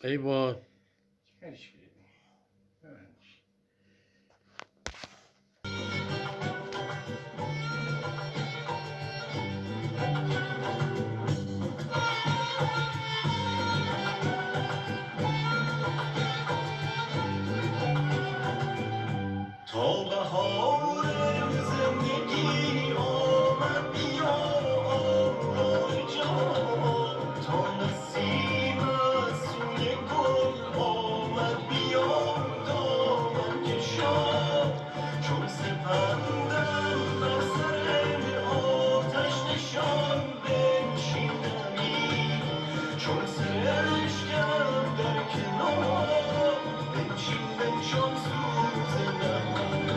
Eyvah. تا بهار زندگی آمد بیا آی جان تا نسیم از سوی گل آمد بیا دامن کشان چون سپندم بر سر آتش نشان بنشینمی چون سرشکم در کنار بنشین بنشان سوز نهان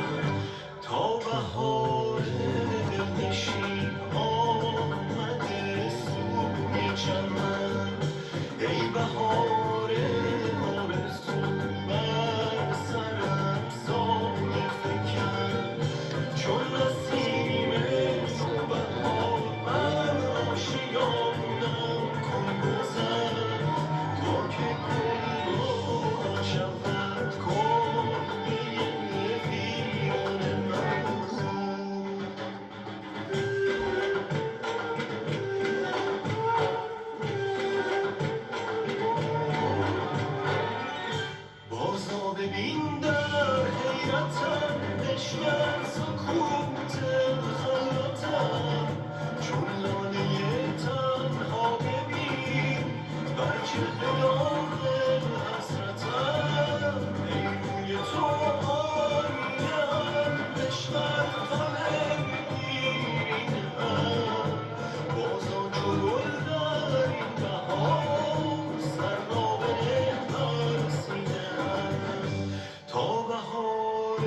تا بهار دلنشین آمده سوی چمن ای بهار آرزو بر سرم سایه فکن چون نسیم نوبهار من آشیانم کن گذر تا که گل روشن شود کلبه ویران من بازا ببین در حیرتم بشکن سکوت خلوتم چون لاله تنها ببین بر چهره داغ حسرتم ای روی تو آینه‌ام بشمر غم دیرینه‌ام بازا چو گل در این بهار سر را بنه بر سینه‌ام تا بهار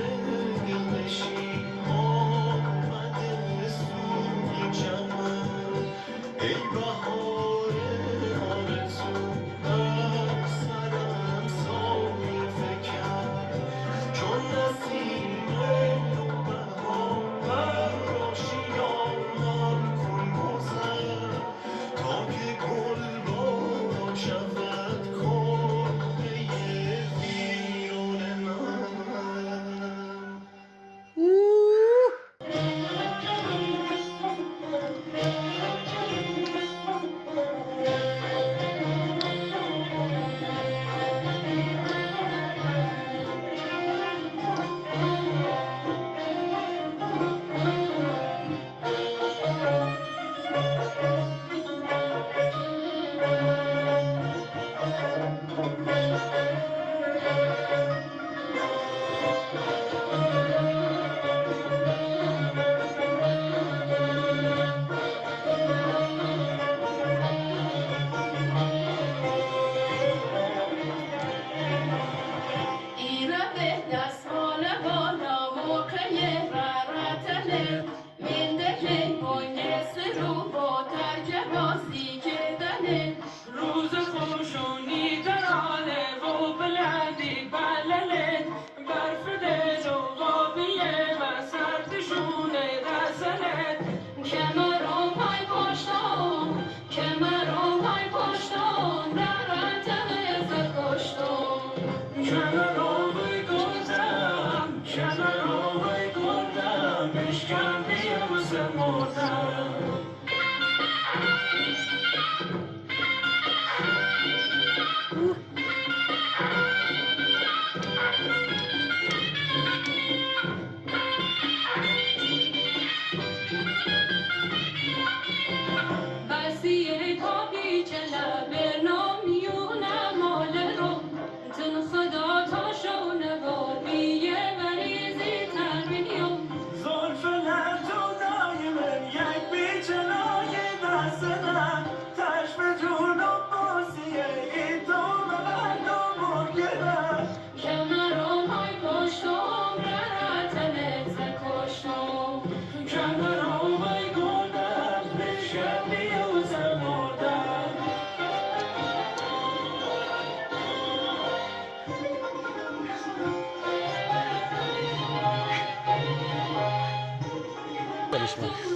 دلنشین آمده سوی چمن ای بهار آرزو بر کنارای گلدم کنارای گلدم بشکن واسه مردم بسیه پاپی چلا به نامیونم مال رو تن خدا تا شونه و بیه مریضی تربیون زلف لطودای من یک بیچنای دست من تشم جون و بازیه این تو من و مرگرم کنارم های پشتم رتنت کشتم کنارای گلدم بشکن واسه مردم برش من